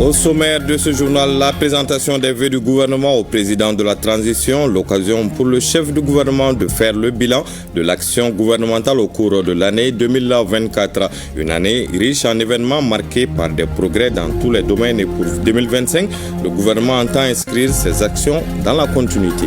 Au sommaire de ce journal, la présentation des vœux du gouvernement au président de la transition, l'occasion pour le chef du gouvernement de faire le bilan de l'action gouvernementale au cours de l'année 2024. Une année riche en événements marquée par des progrès dans tous les domaines et pour 2025, le gouvernement entend inscrire ses actions dans la continuité.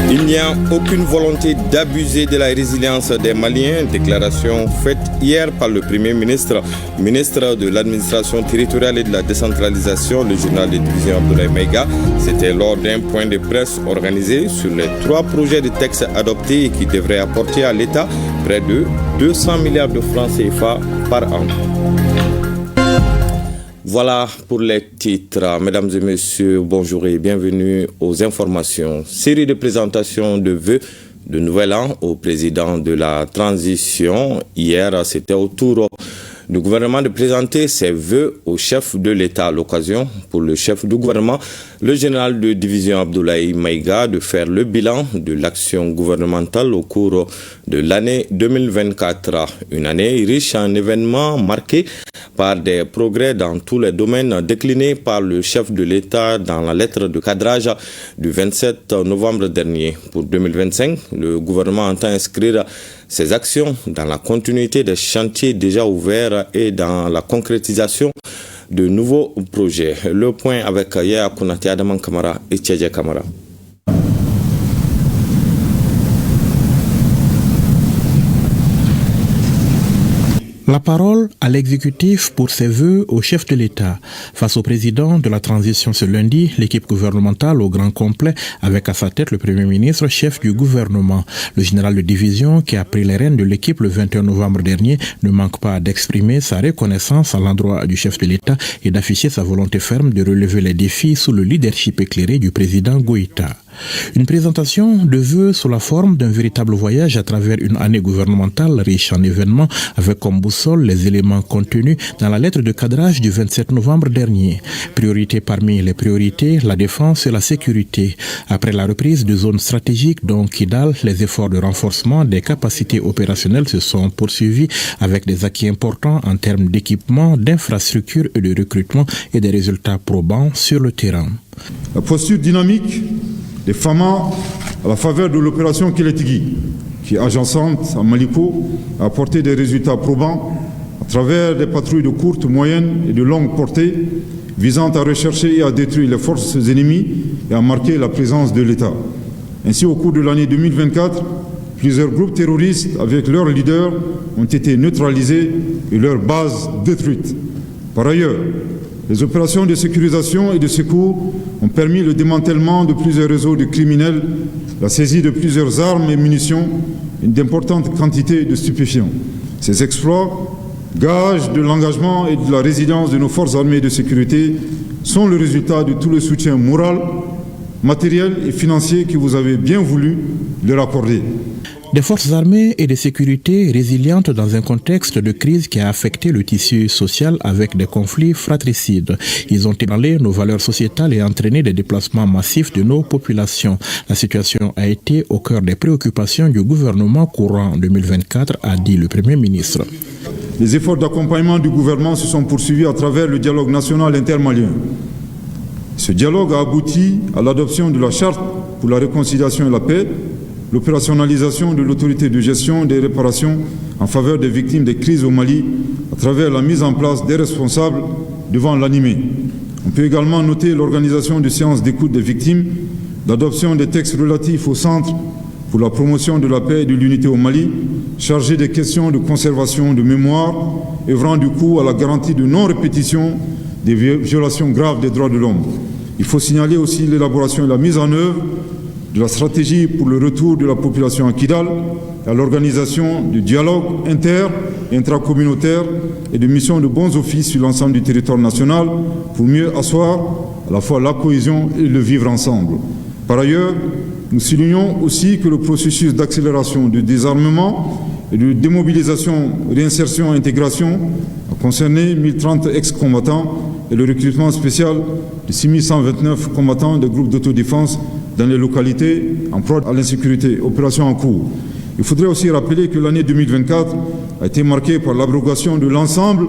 Il n'y a aucune volonté d'abuser de la résilience des Maliens, déclaration faite hier par le Premier ministre, ministre de l'administration territoriale et de la décentralisation, le journal de division Abdoulaye Maïga. C'était lors d'un point de presse organisé sur les 3 projets de textes adoptés et qui devraient apporter à l'État près de 200 milliards de francs CFA par an. Voilà pour les titres. Mesdames et messieurs, bonjour et bienvenue aux informations. Série de présentations de vœux de nouvel an au président de la transition. Hier, c'était au tour du gouvernement de présenter ses vœux au chef de l'État. L'occasion pour le chef du gouvernement, le général de division Abdoulaye Maïga, de faire le bilan de l'action gouvernementale au cours de l'année 2024. Une année riche en événements marqués par des progrès dans tous les domaines déclinés par le chef de l'État dans la lettre de cadrage du 27 novembre dernier. Pour 2025, le gouvernement entend inscrire ses actions dans la continuité des chantiers déjà ouverts et dans la concrétisation de nouveaux projets. Le point avec Yaya Kounati, Adaman Kamara et Tchadja Kamara. La parole à l'exécutif pour ses vœux au chef de l'État. Face au président de la transition ce lundi, l'équipe gouvernementale au grand complet avec à sa tête le Premier ministre, chef du gouvernement. Le général de division qui a pris les rênes de l'équipe le 21 novembre dernier ne manque pas d'exprimer sa reconnaissance à l'endroit du chef de l'État et d'afficher sa volonté ferme de relever les défis sous le leadership éclairé du président Goïta. Une présentation de vœux sous la forme d'un véritable voyage à travers une année gouvernementale riche en événements avec comme boussole les éléments contenus dans la lettre de cadrage du 27 novembre dernier. Priorité parmi les priorités, la défense et la sécurité. Après la reprise de zones stratégiques dont Kidal, les efforts de renforcement des capacités opérationnelles se sont poursuivis avec des acquis importants en termes d'équipement, d'infrastructures et de recrutement et des résultats probants sur le terrain. La posture dynamique des FAMA à la faveur de l'opération Kiletigui, qui agençante à Maliko, a apporté des résultats probants à travers des patrouilles de courte, moyenne et de longue portée visant à rechercher et à détruire les forces ennemies et à marquer la présence de l'État. Ainsi, au cours de l'année 2024, plusieurs groupes terroristes avec leurs leaders ont été neutralisés et leurs bases détruites. Par ailleurs, les opérations de sécurisation et de secours ont permis le démantèlement de plusieurs réseaux de criminels, la saisie de plusieurs armes et munitions et d'importantes quantités de stupéfiants. Ces exploits, gages de l'engagement et de la résilience de nos forces armées de sécurité, sont le résultat de tout le soutien moral, matériel et financier que vous avez bien voulu leur accorder. Des forces armées et de sécurité résilientes dans un contexte de crise qui a affecté le tissu social avec des conflits fratricides. Ils ont ébranlé nos valeurs sociétales et entraîné des déplacements massifs de nos populations. La situation a été au cœur des préoccupations du gouvernement courant 2024, a dit le Premier ministre. Les efforts d'accompagnement du gouvernement se sont poursuivis à travers le dialogue national intermalien. Ce dialogue a abouti à l'adoption de la charte pour la réconciliation et la paix, l'opérationnalisation de l'autorité de gestion des réparations en faveur des victimes des crises au Mali à travers la mise en place des responsables devant l'ANIME. On peut également noter l'organisation de séances d'écoute des victimes, l'adoption des textes relatifs au Centre pour la promotion de la paix et de l'unité au Mali, chargé des questions de conservation de mémoire, œuvrant du coup à la garantie de non-répétition des violations graves des droits de l'homme. Il faut signaler aussi l'élaboration et la mise en œuvre de la stratégie pour le retour de la population à Kidal, à l'organisation du dialogue inter- et intracommunautaire et de missions de bons offices sur l'ensemble du territoire national pour mieux asseoir à la fois la cohésion et le vivre ensemble. Par ailleurs, nous soulignons aussi que le processus d'accélération du désarmement et de démobilisation, réinsertion et intégration a concerné 1030 ex-combattants et le recrutement spécial de 6129 combattants des groupes d'autodéfense dans les localités en proie à l'insécurité, opération en cours. Il faudrait aussi rappeler que l'année 2024 a été marquée par l'abrogation de l'ensemble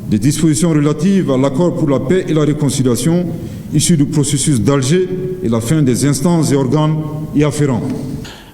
des dispositions relatives à l'accord pour la paix et la réconciliation issu du processus d'Alger et la fin des instances et organes y afférents.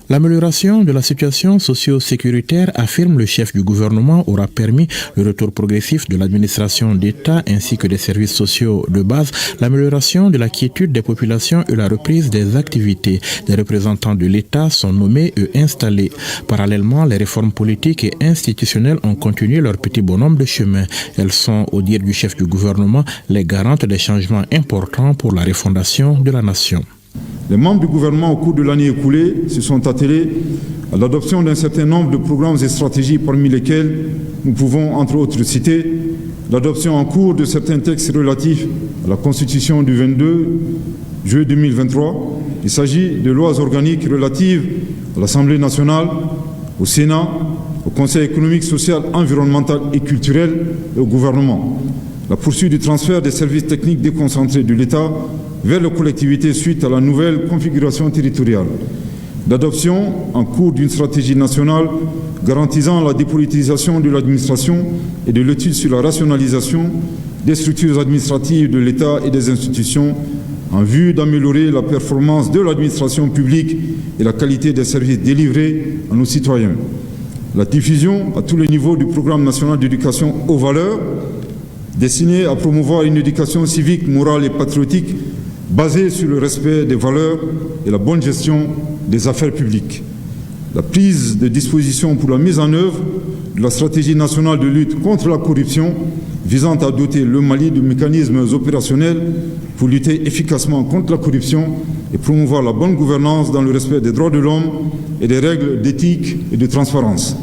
L'amélioration de la situation socio-sécuritaire, affirme le chef du gouvernement, aura permis le retour progressif de l'administration d'État ainsi que des services sociaux de base, l'amélioration de la quiétude des populations et la reprise des activités. Des représentants de l'État sont nommés et installés. Parallèlement, les réformes politiques et institutionnelles ont continué leur petit bonhomme de chemin. Elles sont, au dire du chef du gouvernement, les garantes des changements importants pour la refondation de la nation. Les membres du gouvernement, au cours de l'année écoulée, se sont attelés à l'adoption d'un certain nombre de programmes et stratégies, parmi lesquels nous pouvons, entre autres, citer l'adoption en cours de certains textes relatifs à la Constitution du 22 juillet 2023. Il s'agit de lois organiques relatives à l'Assemblée nationale, au Sénat, au Conseil économique, social, environnemental et culturel et au gouvernement. La poursuite du transfert des services techniques déconcentrés de l'État vers les collectivités suite à la nouvelle configuration territoriale. L'adoption en cours d'une stratégie nationale garantissant la dépolitisation de l'administration et de l'étude sur la rationalisation des structures administratives de l'État et des institutions en vue d'améliorer la performance de l'administration publique et la qualité des services délivrés à nos citoyens. La diffusion à tous les niveaux du programme national d'éducation aux valeurs destiné à promouvoir une éducation civique, morale et patriotique basée sur le respect des valeurs et la bonne gestion des affaires publiques. La prise de dispositions pour la mise en œuvre de la stratégie nationale de lutte contre la corruption visant à doter le Mali de mécanismes opérationnels pour lutter efficacement contre la corruption et promouvoir la bonne gouvernance dans le respect des droits de l'homme et des règles d'éthique et de transparence.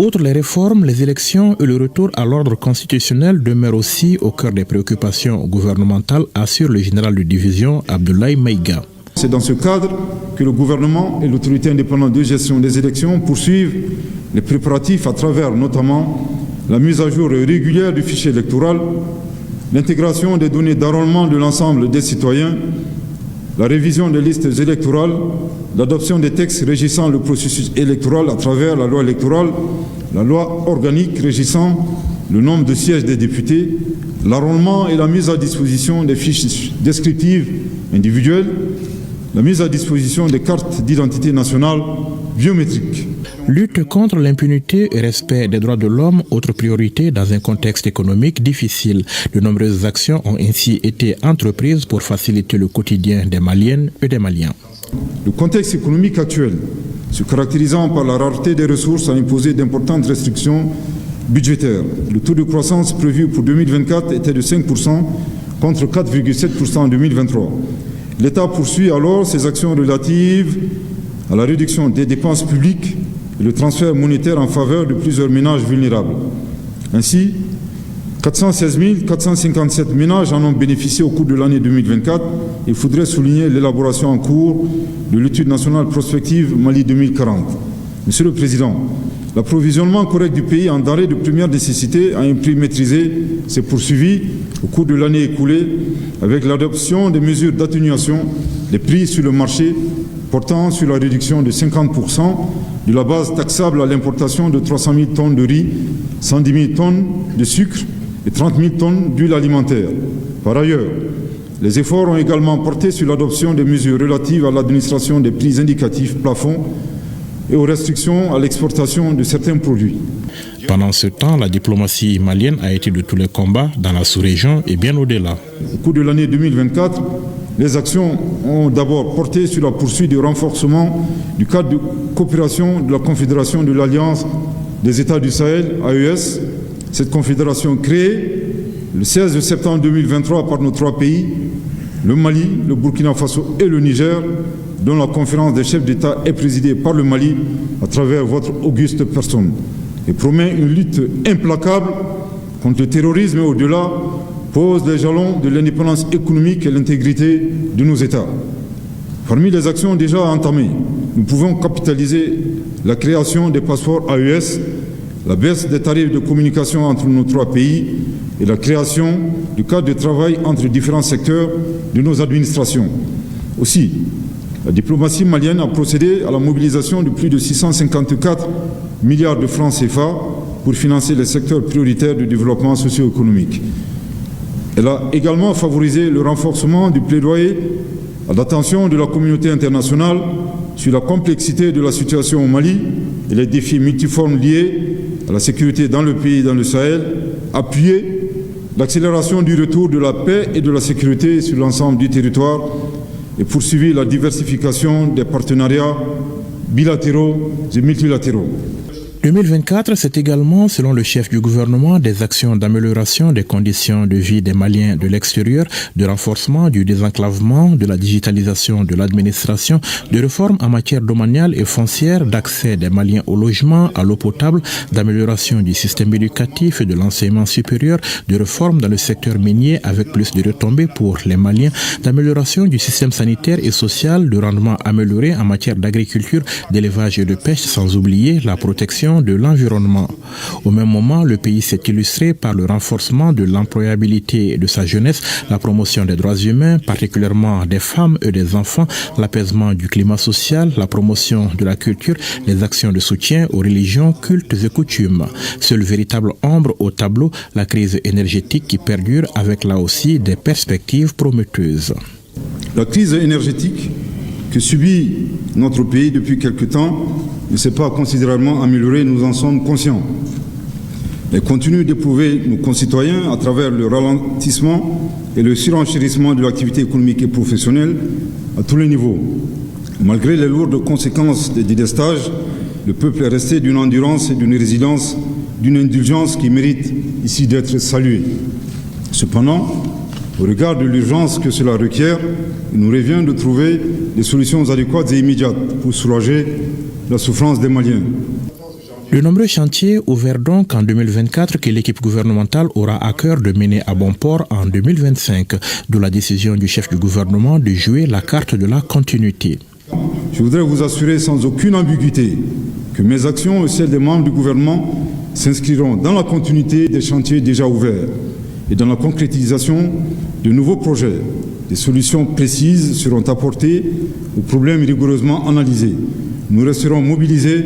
Outre les réformes, les élections et le retour à l'ordre constitutionnel demeurent aussi au cœur des préoccupations gouvernementales, assure le général de division Abdoulaye Maïga. C'est dans ce cadre que le gouvernement et l'autorité indépendante de gestion des élections poursuivent les préparatifs à travers notamment la mise à jour régulière du fichier électoral, l'intégration des données d'enrôlement de l'ensemble des citoyens, la révision des listes électorales, l'adoption des textes régissant le processus électoral à travers la loi électorale, la loi organique régissant le nombre de sièges des députés, l'enrôlement et la mise à disposition des fiches descriptives individuelles, la mise à disposition des cartes d'identité nationale biométriques. Lutte contre l'impunité et respect des droits de l'homme, autre priorité dans un contexte économique difficile. De nombreuses actions ont ainsi été entreprises pour faciliter le quotidien des Maliennes et des Maliens. Le contexte économique actuel, se caractérisant par la rareté des ressources, a imposé d'importantes restrictions budgétaires. Le taux de croissance prévu pour 2024 était de 5% contre 4,7% en 2023. L'État poursuit alors ses actions relatives à la réduction des dépenses publiques et le transfert monétaire en faveur de plusieurs ménages vulnérables. Ainsi, 416 457 ménages en ont bénéficié au cours de l'année 2024. Il faudrait souligner l'élaboration en cours de l'étude nationale prospective Mali 2040. Monsieur le Président, l'approvisionnement correct du pays en denrées de première nécessité à un prix maîtrisé s'est poursuivi au cours de l'année écoulée avec l'adoption des mesures d'atténuation des prix sur le marché portant sur la réduction de 50% de la base taxable à l'importation de 300 000 tonnes de riz, 110 000 tonnes de sucre et 30 000 tonnes d'huile alimentaire. Par ailleurs, les efforts ont également porté sur l'adoption des mesures relatives à l'administration des prix indicatifs plafonds et aux restrictions à l'exportation de certains produits. Pendant ce temps, la diplomatie malienne a été de tous les combats dans la sous-région et bien au-delà. Au cours de l'année 2024, les actions ont d'abord porté sur la poursuite du renforcement du cadre de coopération de la Confédération de l'Alliance des États du Sahel, AES. Cette confédération créée le 16 septembre 2023 par nos trois pays, le Mali, le Burkina Faso et le Niger, dont la conférence des chefs d'État est présidée par le Mali à travers votre auguste personne, et promet une lutte implacable contre le terrorisme et au-delà, pose les jalons de l'indépendance économique et l'intégrité de nos États. Parmi les actions déjà entamées, nous pouvons capitaliser la création des passeports AES, la baisse des tarifs de communication entre nos trois pays et la création du cadre de travail entre différents secteurs de nos administrations. Aussi, la diplomatie malienne a procédé à la mobilisation de plus de 654 milliards de francs CFA pour financer les secteurs prioritaires du développement socio-économique. Elle a également favorisé le renforcement du plaidoyer à l'attention de la communauté internationale sur la complexité de la situation au Mali et les défis multiformes liés à la sécurité dans le pays et dans le Sahel, appuyé l'accélération du retour de la paix et de la sécurité sur l'ensemble du territoire et poursuivi la diversification des partenariats bilatéraux et multilatéraux. 2024, c'est également, selon le chef du gouvernement, des actions d'amélioration des conditions de vie des Maliens de l'extérieur, de renforcement du désenclavement, de la digitalisation de l'administration, de réformes en matière domaniale et foncière, d'accès des Maliens au logement, à l'eau potable, d'amélioration du système éducatif et de l'enseignement supérieur, de réformes dans le secteur minier avec plus de retombées pour les Maliens, d'amélioration du système sanitaire et social, de rendement amélioré en matière d'agriculture, d'élevage et de pêche, sans oublier la protection de l'environnement. Au même moment, le pays s'est illustré par le renforcement de l'employabilité de sa jeunesse, la promotion des droits humains, particulièrement des femmes et des enfants, l'apaisement du climat social, la promotion de la culture, les actions de soutien aux religions, cultes et coutumes. Seule véritable ombre au tableau, la crise énergétique qui perdure avec là aussi des perspectives prometteuses. La crise énergétique que subit notre pays depuis quelque temps ne s'est pas considérablement améliorée, nous en sommes conscients. Elle continue d'éprouver nos concitoyens à travers le ralentissement et le surenchérissement de l'activité économique et professionnelle à tous les niveaux. Malgré les lourdes conséquences des délestages, le peuple est resté d'une endurance et d'une résilience, d'une indulgence qui mérite ici d'être saluée. Cependant, au regard de l'urgence que cela requiert, il nous revient de trouver des solutions adéquates et immédiates pour soulager la souffrance des Maliens. De nombreux chantiers ouverts donc en 2024 que l'équipe gouvernementale aura à cœur de mener à bon port en 2025, d'où la décision du chef du gouvernement de jouer la carte de la continuité. Je voudrais vous assurer sans aucune ambiguïté que mes actions et celles des membres du gouvernement s'inscriront dans la continuité des chantiers déjà ouverts et dans la concrétisation de nouveaux projets. Des solutions précises seront apportées aux problèmes rigoureusement analysés. Nous resterons mobilisés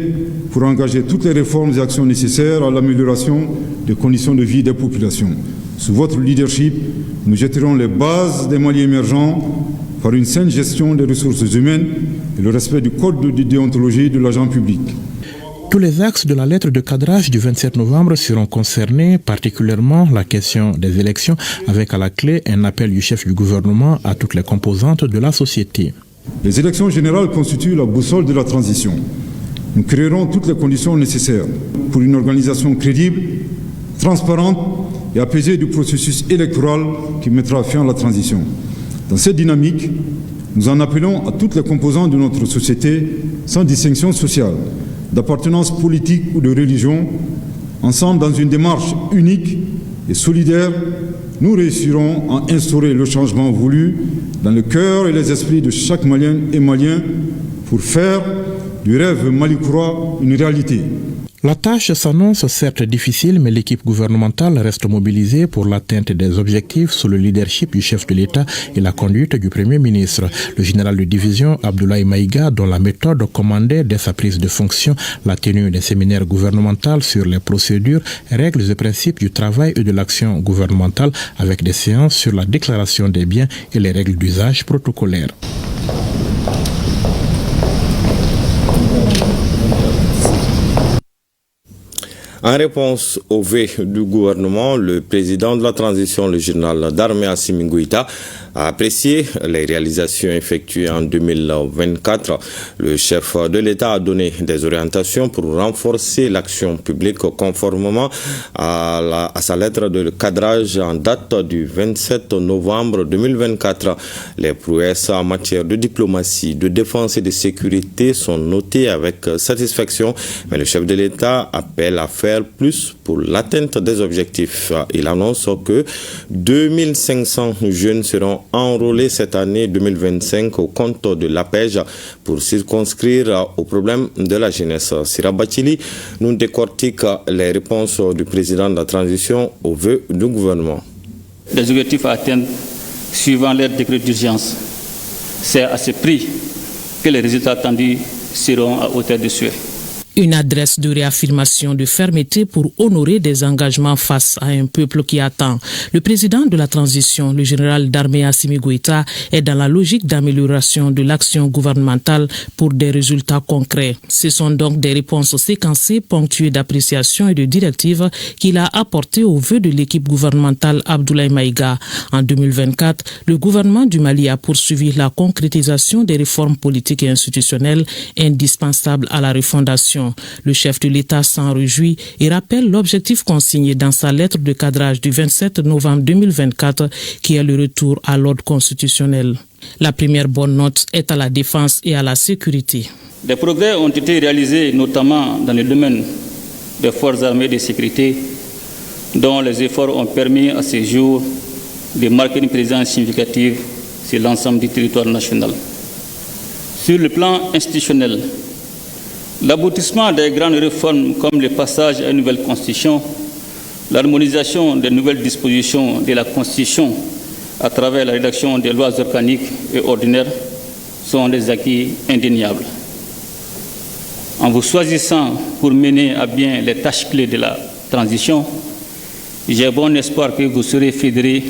pour engager toutes les réformes et actions nécessaires à l'amélioration des conditions de vie des populations. Sous votre leadership, nous jetterons les bases des Mali émergents par une saine gestion des ressources humaines et le respect du code de déontologie de l'agent public. Tous les axes de la lettre de cadrage du 27 novembre seront concernés, particulièrement la question des élections, avec à la clé un appel du chef du gouvernement à toutes les composantes de la société. Les élections générales constituent la boussole de la transition. Nous créerons toutes les conditions nécessaires pour une organisation crédible, transparente et apaisée du processus électoral qui mettra fin à la transition. Dans cette dynamique, nous en appelons à toutes les composantes de notre société, sans distinction sociale, d'appartenance politique ou de religion, ensemble dans une démarche unique et solidaire, nous réussirons à instaurer le changement voulu dans le cœur et les esprits de chaque Malien et Malien pour faire du rêve malicrois une réalité. La tâche s'annonce certes difficile, mais l'équipe gouvernementale reste mobilisée pour l'atteinte des objectifs sous le leadership du chef de l'État et la conduite du Premier ministre. Le général de division Abdoulaye Maïga, dont la méthode commandait dès sa prise de fonction la tenue des séminaires gouvernementaux sur les procédures, règles et principes du travail et de l'action gouvernementale avec des séances sur la déclaration des biens et les règles d'usage protocolaires. En réponse au vœu du gouvernement, le président de la transition, le général d'armée Assimi Goïta, a apprécié les réalisations effectuées en 2024. Le chef de l'État a donné des orientations pour renforcer l'action publique conformément à sa lettre de cadrage en date du 27 novembre 2024. Les prouesses en matière de diplomatie, de défense et de sécurité sont notées avec satisfaction, mais le chef de l'État appelle à faire plus pour l'atteinte des objectifs. Il annonce que 2500 jeunes seront enrôlés cette année 2025 au compte de l'APEJ pour circonscrire au problème de la jeunesse. Sira Bachili nous décortique les réponses du président de la transition aux vœux du gouvernement. Les objectifs à atteindre suivant leur décret d'urgence. C'est à ce prix que les résultats attendus seront à hauteur de souhait. Une adresse de réaffirmation de fermeté pour honorer des engagements face à un peuple qui attend. Le président de la transition, le général d'armée Assimi Goïta, est dans la logique d'amélioration de l'action gouvernementale pour des résultats concrets. Ce sont donc des réponses séquencées, ponctuées d'appréciation et de directives qu'il a apportées aux vœux de l'équipe gouvernementale Abdoulaye Maïga. En 2024, le gouvernement du Mali a poursuivi la concrétisation des réformes politiques et institutionnelles indispensables à la refondation. Le chef de l'État s'en réjouit et rappelle l'objectif consigné dans sa lettre de cadrage du 27 novembre 2024 qui est le retour à l'ordre constitutionnel. La première bonne note est à la défense et à la sécurité. Des progrès ont été réalisés notamment dans le domaine des forces armées de sécurité dont les efforts ont permis à ce jour de marquer une présence significative sur l'ensemble du territoire national. Sur le plan institutionnel, l'aboutissement des grandes réformes comme le passage à une nouvelle constitution, l'harmonisation des nouvelles dispositions de la constitution à travers la rédaction des lois organiques et ordinaires sont des acquis indéniables. En vous choisissant pour mener à bien les tâches clés de la transition, j'ai bon espoir que vous saurez fédérer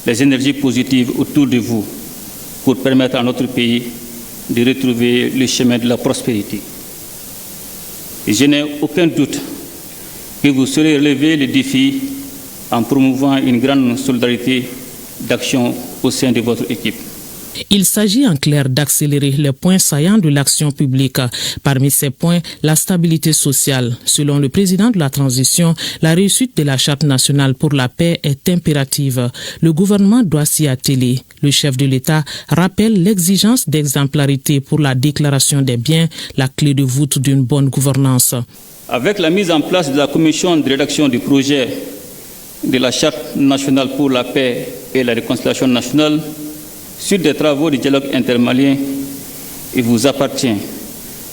les énergies positives autour de vous pour permettre à notre pays de retrouver le chemin de la prospérité. Et je n'ai aucun doute que vous saurez relever les défis en promouvant une grande solidarité d'action au sein de votre équipe. Il s'agit en clair d'accélérer les points saillants de l'action publique. Parmi ces points, la stabilité sociale. Selon le président de la transition, la réussite de la Charte nationale pour la paix est impérative. Le gouvernement doit s'y atteler. Le chef de l'État rappelle l'exigence d'exemplarité pour la déclaration des biens, la clé de voûte d'une bonne gouvernance. Avec la mise en place de la commission de rédaction du projet de la Charte nationale pour la paix et la réconciliation nationale, sur des travaux de dialogue intermalien, il vous appartient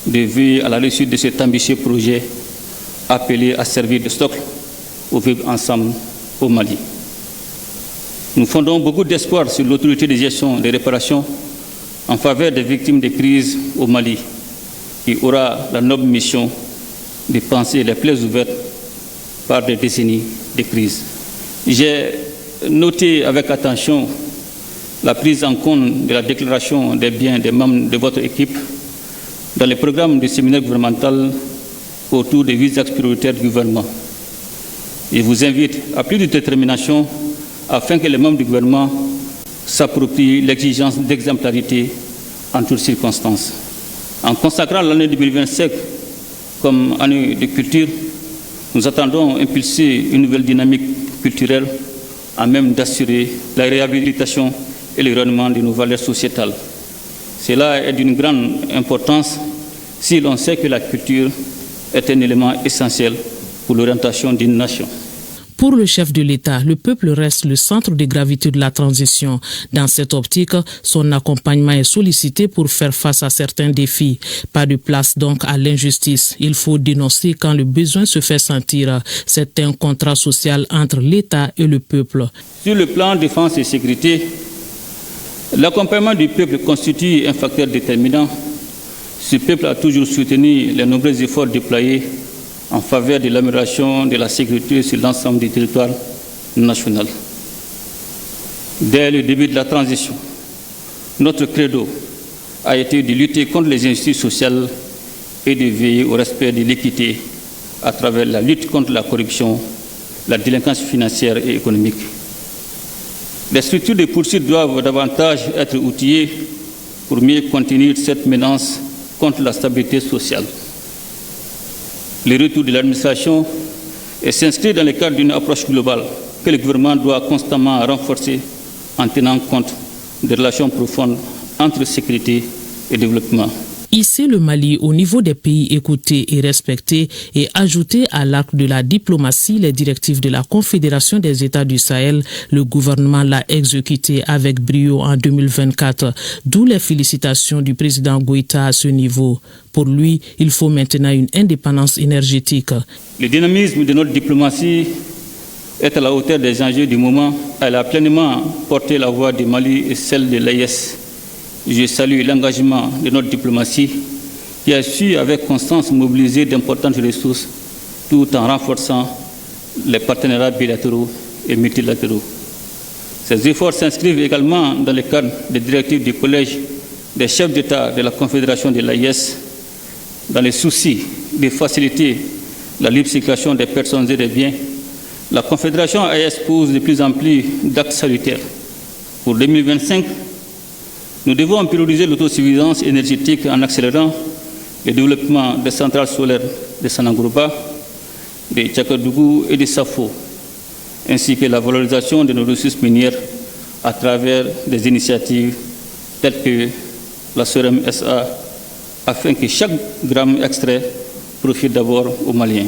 de veiller à la réussite de cet ambitieux projet appelé à servir de socle au vivre ensemble au Mali. Nous fondons beaucoup d'espoir sur l'autorité de gestion des réparations en faveur des victimes des crises au Mali, qui aura la noble mission de penser les plaies ouvertes par des décennies de crise. J'ai noté avec attention la prise en compte de la déclaration des biens des membres de votre équipe dans le programme du séminaire gouvernemental autour des 8 axes prioritaires du gouvernement. Je vous invite à plus de détermination afin que les membres du gouvernement s'approprient l'exigence d'exemplarité en toutes circonstances. En consacrant l'année 2025 comme année de culture, nous attendons impulser une nouvelle dynamique culturelle à même d'assurer la réhabilitation et le rayonnement de nos valeurs sociétales. Cela est d'une grande importance si l'on sait que la culture est un élément essentiel pour l'orientation d'une nation. Pour le chef de l'État, le peuple reste le centre de gravité de la transition. Dans cette optique, son accompagnement est sollicité pour faire face à certains défis. Pas de place donc à l'injustice. Il faut dénoncer quand le besoin se fait sentir. C'est un contrat social entre l'État et le peuple. Sur le plan défense et sécurité, l'accompagnement du peuple constitue un facteur déterminant. Ce peuple a toujours soutenu les nombreux efforts déployés en faveur de l'amélioration de la sécurité sur l'ensemble du territoire national. Dès le début de la transition, notre credo a été de lutter contre les injustices sociales et de veiller au respect de l'équité à travers la lutte contre la corruption, la délinquance financière et économique. Les structures de poursuite doivent davantage être outillées pour mieux contenir cette menace contre la stabilité sociale. Le retour de l'administration s'inscrit dans le cadre d'une approche globale que le gouvernement doit constamment renforcer en tenant compte des relations profondes entre sécurité et développement. Hisser le Mali au niveau des pays écoutés et respectés et ajouter à l'arc de la diplomatie les directives de la Confédération des États du Sahel, le gouvernement l'a exécuté avec brio en 2024, d'où les félicitations du président Goïta à ce niveau. Pour lui, il faut maintenant une indépendance énergétique. Le dynamisme de notre diplomatie est à la hauteur des enjeux du moment. Elle a pleinement porté la voix du Mali et celle de l'AES. Je salue l'engagement de notre diplomatie qui a su avec constance mobiliser d'importantes ressources tout en renforçant les partenariats bilatéraux et multilatéraux. Ces efforts s'inscrivent également dans le cadre des directives du Collège des chefs d'État de la Confédération de l'AIS, dans le souci de faciliter la libre circulation des personnes et des biens. La Confédération AIS pose de plus en plus d'actes salutaires. Pour 2025, nous devons prioriser l'autosuffisance énergétique en accélérant le développement des centrales solaires de Sanangourouba, de Tchakadougou et de Safo, ainsi que la valorisation de nos ressources minières à travers des initiatives telles que la SOREM SA, afin que chaque gramme extrait profite d'abord aux Maliens.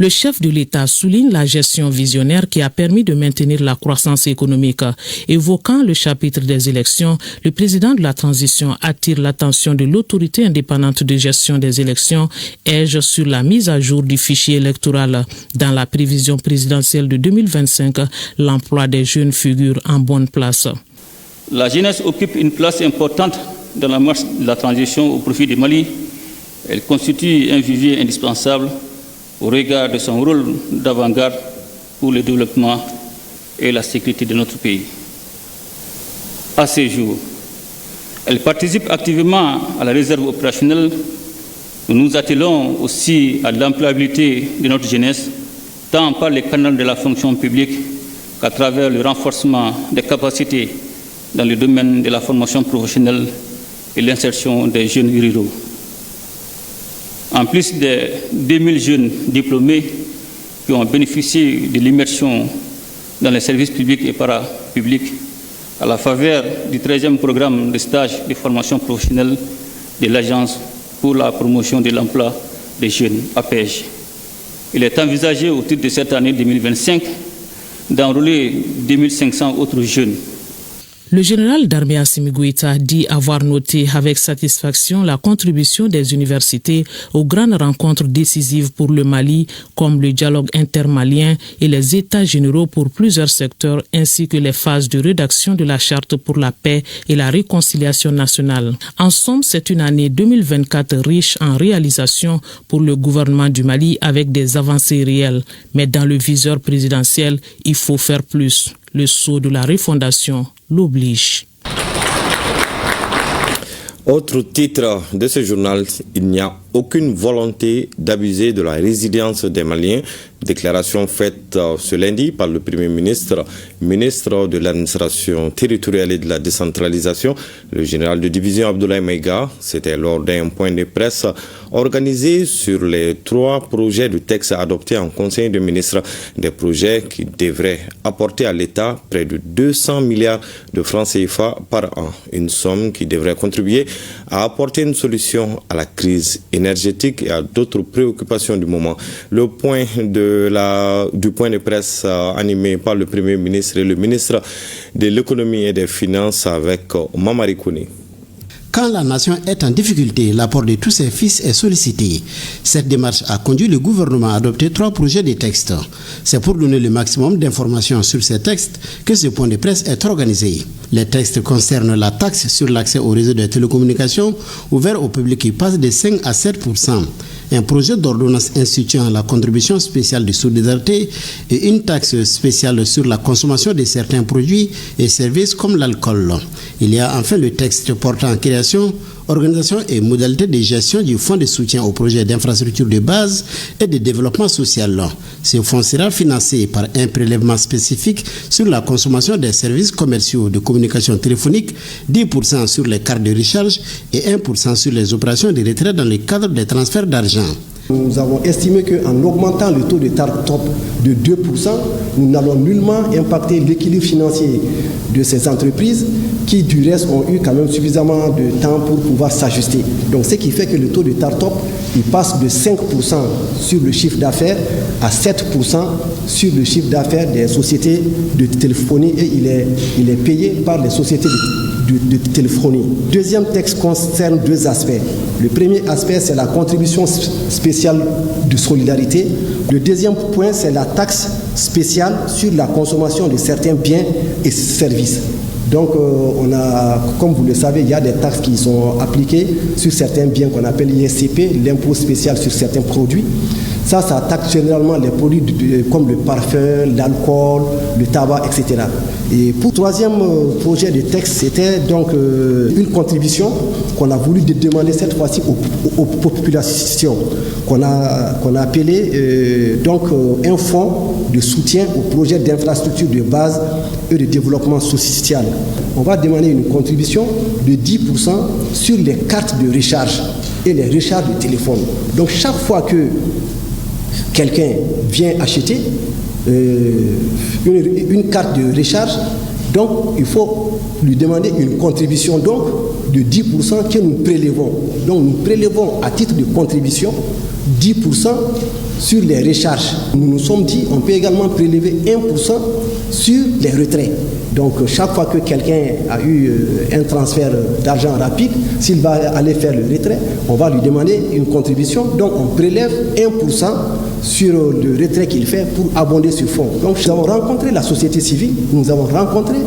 Le chef de l'État souligne la gestion visionnaire qui a permis de maintenir la croissance économique. Évoquant le chapitre des élections, le président de la transition attire l'attention de l'autorité indépendante de gestion des élections, EGE, sur la mise à jour du fichier électoral. Dans la prévision présidentielle de 2025, l'emploi des jeunes figure en bonne place. La jeunesse occupe une place importante dans la marche de la transition au profit du Mali. Elle constitue un vivier indispensable au regard de son rôle d'avant-garde pour le développement et la sécurité de notre pays. À ce jour, elle participe activement à la réserve opérationnelle. Nous nous attelons aussi à l'employabilité de notre jeunesse, tant par les canaux de la fonction publique qu'à travers le renforcement des capacités dans le domaine de la formation professionnelle et l'insertion des jeunes ruraux. En plus des 2000 jeunes diplômés qui ont bénéficié de l'immersion dans les services publics et parapublics, à la faveur du 13e programme de stage de formation professionnelle de l'Agence pour la promotion de l'emploi des jeunes, APEJ. Il est envisagé au titre de cette année 2025 d'enrôler 2500 autres jeunes. Le général d'armée Assimi Goïta dit avoir noté avec satisfaction la contribution des universités aux grandes rencontres décisives pour le Mali, comme le dialogue intermalien et les états généraux pour plusieurs secteurs, ainsi que les phases de rédaction de la charte pour la paix et la réconciliation nationale. En somme, c'est une année 2024 riche en réalisations pour le gouvernement du Mali avec des avancées réelles. Mais dans le viseur présidentiel, il faut faire plus. Le sceau de la refondation l'oblige. Autre titre de ce journal, il n'y a aucune volonté d'abuser de la résilience des Maliens. Déclaration faite ce lundi par le Premier ministre, ministre de l'administration territoriale et de la décentralisation, le général de division Abdoulaye Maïga. C'était lors d'un point de presse organisé sur les 3 projets de texte adoptés en Conseil des ministres, des projets qui devraient apporter à l'État près de 200 milliards de francs CFA par an, une somme qui devrait contribuer à apporter une solution à la crise énergétique et à d'autres préoccupations du moment. Le point du point de presse animé par le Premier ministre et le ministre de l'économie et des finances avec Mamari Kouni. Quand la nation est en difficulté, l'apport de tous ses fils est sollicité. Cette démarche a conduit le gouvernement à adopter 3 projets de textes. C'est pour donner le maximum d'informations sur ces textes que ce point de presse est organisé. Les textes concernent la taxe sur l'accès au réseau de télécommunications ouvert au public qui passe de 5 à 7%, un projet d'ordonnance instituant la contribution spéciale de solidarité et une taxe spéciale sur la consommation de certains produits et services comme l'alcool. Il y a enfin le texte portant en création, organisation et modalité de gestion du fonds de soutien aux projets d'infrastructure de base et de développement social. Ce fonds sera financé par un prélèvement spécifique sur la consommation des services commerciaux de communication téléphonique, 10% sur les cartes de recharge et 1% sur les opérations de retrait dans le cadre des transferts d'argent. Nous avons estimé qu'en augmentant le taux de TARTOP de 2%, nous n'allons nullement impacter l'équilibre financier de ces entreprises qui, du reste, ont eu quand même suffisamment de temps pour pouvoir s'ajuster. Donc, ce qui fait que le taux de TARTOP, il passe de 5% sur le chiffre d'affaires à 7% sur le chiffre d'affaires des sociétés de téléphonie et il est payé par les sociétés de téléphonie. Deuxième texte concerne 2 aspects. Le premier aspect, c'est la contribution spéciale de solidarité. Le deuxième point, c'est la taxe spéciale sur la consommation de certains biens et services. Donc on a, comme vous le savez, il y a des taxes qui sont appliquées sur certains biens qu'on appelle l'ISCP, l'impôt spécial sur certains produits. Ça taxe généralement les produits comme le parfum, l'alcool, le tabac, etc. Et pour le troisième projet de texte, c'était donc une contribution qu'on a voulu demander cette fois-ci aux populations, qu'on a appelé donc un fonds de soutien aux projets d'infrastructure de base et de développement social. On va demander une contribution de 10% sur les cartes de recharge et les recharges de téléphone. Donc chaque fois que quelqu'un vient acheter une carte de recharge, donc il faut lui demander une contribution donc de 10% que nous prélevons. Donc nous prélevons à titre de contribution 10% sur les recharges. Nous nous sommes dit on peut également prélever 1% sur les retraits. Donc chaque fois que quelqu'un a eu un transfert d'argent rapide, s'il va aller faire le retrait, on va lui demander une contribution. Donc on prélève 1% sur le retrait qu'il fait pour abonder ce fonds. Donc nous avons rencontré la société civile, nous avons rencontré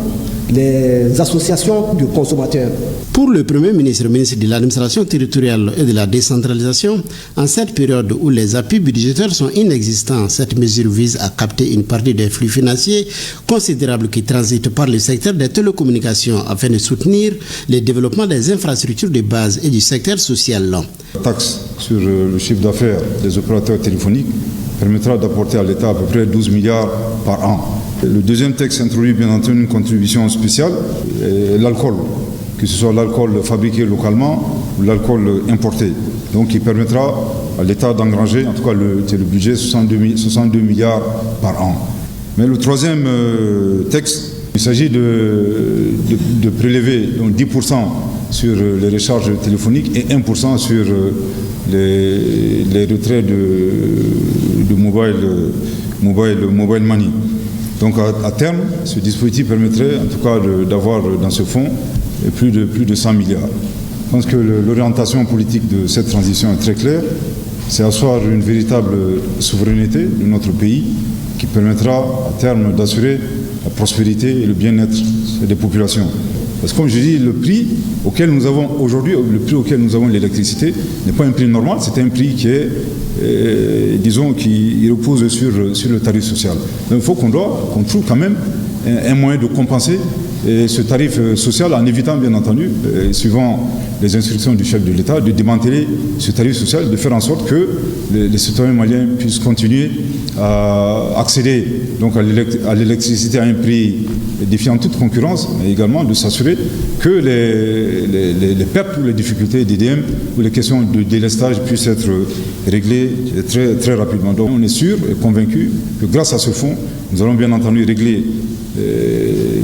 les associations de consommateurs. Pour le Premier ministre de l'Administration territoriale et de la décentralisation, en cette période où les appuis budgétaires sont inexistants, cette mesure vise à capter une partie des flux financiers considérables qui transitent par le secteur des télécommunications afin de soutenir le développement des infrastructures de base et du secteur social. La taxe sur le chiffre d'affaires des opérateurs téléphoniques permettra d'apporter à l'État à peu près 12 milliards par an. Le deuxième texte introduit bien entendu une contribution spéciale, l'alcool, que ce soit l'alcool fabriqué localement ou l'alcool importé. Donc il permettra à l'État d'engranger, en tout cas le budget, 62 milliards par an. Mais le troisième texte, il s'agit de prélever donc 10% sur les recharges téléphoniques et 1% sur les retraits de mobile money. Donc à terme, ce dispositif permettrait en tout cas d'avoir dans ce fonds plus de 100 milliards. Je pense que l'orientation politique de cette transition est très claire. C'est asseoir une véritable souveraineté de notre pays qui permettra à terme d'assurer la prospérité et le bien-être des populations. Parce que comme je dis, le prix auquel nous avons aujourd'hui, le prix auquel nous avons l'électricité n'est pas un prix normal, c'est un prix qui est, disons, qui repose sur le tarif social. Donc il faut qu'on trouve quand même un moyen de compenser ce tarif social en évitant, bien entendu, suivant les instructions du chef de l'État, de démanteler ce tarif social, de faire en sorte que les citoyens maliens puissent continuer à accéder donc à l'électricité à un prix défiant toute concurrence, mais également de s'assurer que les pertes ou les difficultés d'EDM ou les questions de délestage puissent être réglées très, très rapidement. Donc on est sûr et convaincu que grâce à ce fonds, nous allons bien entendu régler,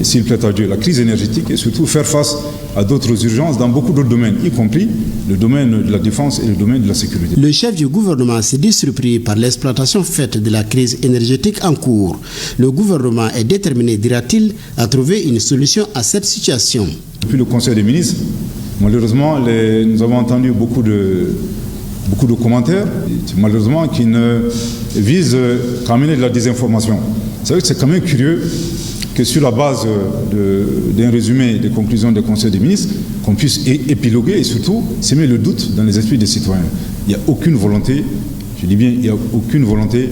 s'il plaît à Dieu, la crise énergétique et surtout faire face à d'autres urgences dans beaucoup d'autres domaines, y compris le domaine de la défense et le domaine de la sécurité. Le chef du gouvernement s'est dit surpris par l'exploitation faite de la crise énergétique en cours. Le gouvernement est déterminé, dira-t-il, à trouver une solution à cette situation. Depuis le Conseil des ministres, malheureusement, nous avons entendu beaucoup de commentaires, malheureusement, qui ne visent qu'à amener de la désinformation. Vous savez que c'est quand même curieux que sur la base d'un résumé des conclusions du Conseil des ministres, qu'on puisse épiloguer et surtout s'aimer le doute dans les esprits des citoyens. Il n'y a aucune volonté, je dis bien, il n'y a aucune volonté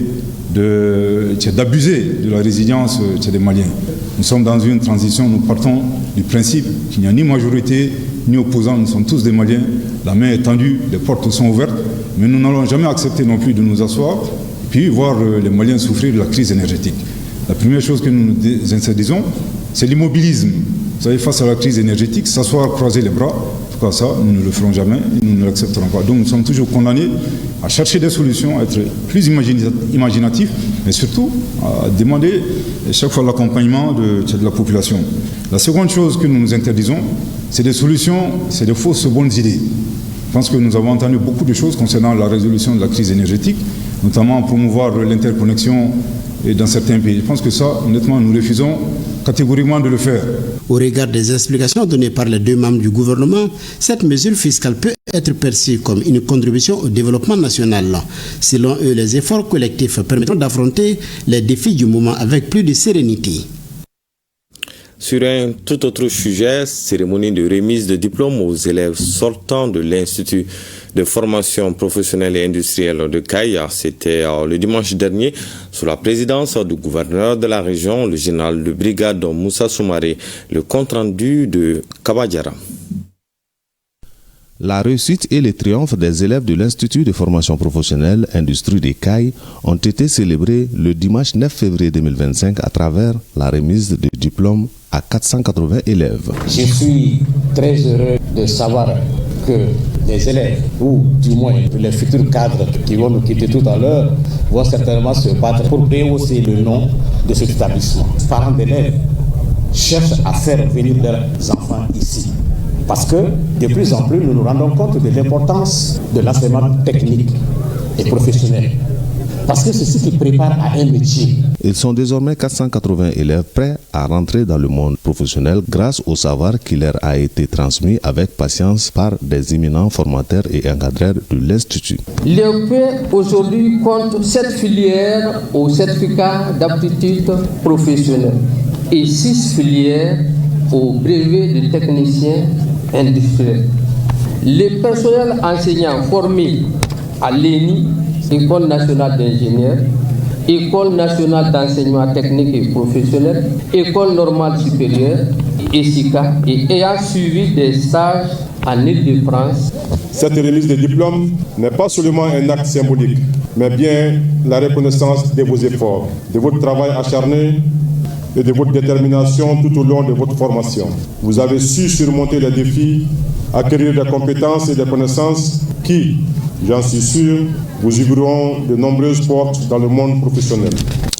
d'abuser de la résilience des Maliens. Nous sommes dans une transition, nous partons du principe qu'il n'y a ni majorité ni opposant, nous sommes tous des Maliens, la main est tendue, les portes sont ouvertes, mais nous n'allons jamais accepter non plus de nous asseoir et puis voir les Maliens souffrir de la crise énergétique. La première chose que nous nous interdisons, c'est l'immobilisme. Vous savez, face à la crise énergétique, s'asseoir, croiser les bras, en tout cas ça, nous ne le ferons jamais, nous ne l'accepterons pas. Donc nous sommes toujours condamnés à chercher des solutions, à être plus imaginatifs, mais surtout à demander chaque fois l'accompagnement de la population. La seconde chose que nous nous interdisons, c'est des solutions, c'est des fausses bonnes idées. Je pense que nous avons entendu beaucoup de choses concernant la résolution de la crise énergétique, notamment promouvoir l'interconnexion dans certains pays. Je pense que ça, honnêtement, nous refusons catégoriquement de le faire. Au regard des explications données par les deux membres du gouvernement, cette mesure fiscale peut être perçue comme une contribution au développement national. Selon eux, les efforts collectifs permettront d'affronter les défis du moment avec plus de sérénité. Sur un tout autre sujet, cérémonie de remise de diplôme aux élèves sortant de l'Institut de formation professionnelle et industrielle de Caille. C'était le dimanche dernier, sous la présidence du gouverneur de la région, le général de brigade Moussa Soumaré. Le compte-rendu de Kabadjara. La réussite et les triomphes des élèves de l'Institut de formation professionnelle Industrie des Cailles ont été célébrés le dimanche 9 février 2025 à travers la remise de diplômes à 480 élèves. Je suis très heureux de savoir que les élèves, ou du moins les futurs cadres qui vont nous quitter tout à l'heure, vont certainement se battre pour rehausser le nom de cet établissement. Les parents d'élèves cherchent à faire venir leurs enfants ici. Parce que de plus en plus, nous nous rendons compte de l'importance de l'enseignement technique et professionnel. Parce que c'est ce qui prépare à un métier. Ils sont désormais 480 élèves prêts à rentrer dans le monde professionnel grâce au savoir qui leur a été transmis avec patience par des éminents formateurs et encadreurs de l'Institut. L'EOP aujourd'hui compte 7 filières au certificat d'aptitude professionnelle et 6 filières au brevet de technicien industriel. Les personnels enseignants formés à l'ENI, École nationale d'ingénieurs, École nationale d'enseignement technique et professionnel, École normale supérieure, ESICA, et ayant suivi des stages en Île-de-France. Cette remise de diplôme n'est pas seulement un acte symbolique, mais bien la reconnaissance de vos efforts, de votre travail acharné et de votre détermination tout au long de votre formation. Vous avez su surmonter les défis, acquérir des compétences et des connaissances qui, j'en suis sûr, vous ouvriront de nombreuses portes dans le monde professionnel.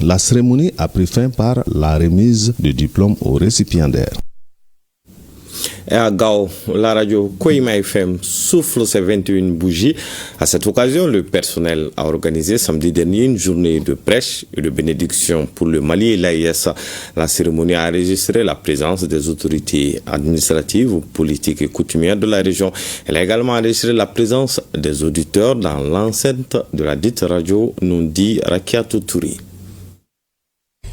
La cérémonie a pris fin par la remise de diplôme aux récipiendaires. Et à Gao, la radio Koima FM souffle ses 21 bougies. À cette occasion, le personnel a organisé samedi dernier une journée de prêche et de bénédiction pour le Mali et l'AIS. La cérémonie a enregistré la présence des autorités administratives, politiques et coutumières de la région. Elle a également enregistré la présence des auditeurs dans l'enceinte de la dite radio, nous dit Rakia Toutouri.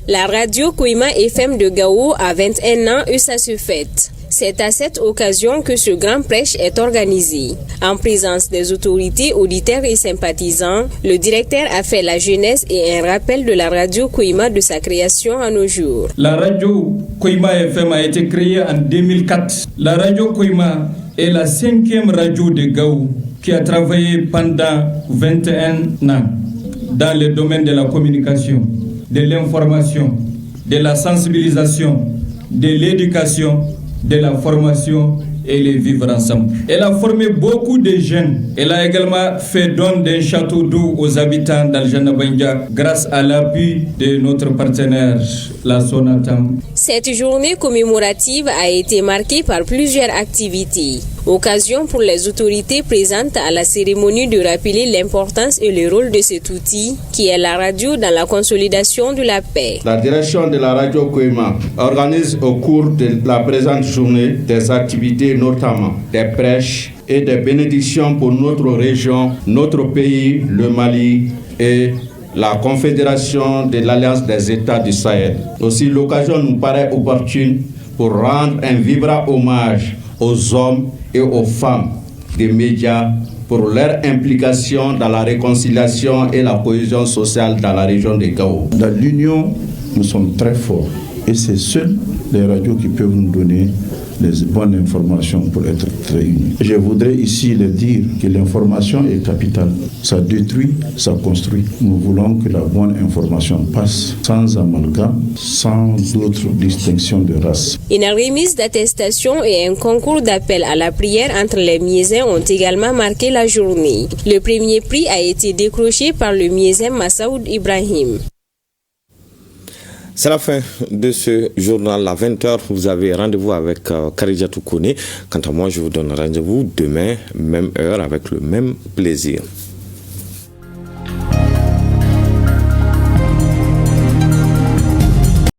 La radio Koima FM de Gao a 21 ans et ça se fête. C'est à cette occasion que ce grand prêche est organisé. En présence des autorités, auditeurs et sympathisants, le directeur a fait la jeunesse et un rappel de la radio Koima de sa création à nos jours. La radio Koima FM a été créée en 2004. La radio Koima est la 5e radio de Gao qui a travaillé pendant 21 ans dans le domaine de la communication, de l'information, de la sensibilisation, de l'éducation, de la formation et les vivre ensemble. Elle a formé beaucoup de jeunes. Elle a également fait don d'un château d'eau aux habitants d'Al-Janabanja grâce à l'appui de notre partenaire, la Sonatam. Cette journée commémorative a été marquée par plusieurs activités. Occasion pour les autorités présentes à la cérémonie de rappeler l'importance et le rôle de cet outil qui est la radio dans la consolidation de la paix. La direction de la radio Koima organise au cours de la présente journée des activités, notamment des prêches et des bénédictions pour notre région, notre pays, le Mali et la Confédération de l'Alliance des États du Sahel. Aussi, l'occasion nous paraît opportune pour rendre un vibrant hommage aux hommes et aux femmes des médias pour leur implication dans la réconciliation et la cohésion sociale dans la région de Gao. Dans l'union, nous sommes très forts et c'est seules les radios qui peuvent nous donner les bonnes informations pour être très unis. Je voudrais ici le dire que l'information est capitale. Ça détruit, ça construit. Nous voulons que la bonne information passe sans amalgame, sans d'autres distinctions de race. Une remise d'attestation et un concours d'appel à la prière entre les Miésins ont également marqué la journée. Le premier prix a été décroché par le Miésin Massaoud Ibrahim. C'est la fin de ce journal à 20h. Vous avez rendez-vous avec Karidja Toukoune. Quant à moi, je vous donne rendez-vous demain, même heure, avec le même plaisir.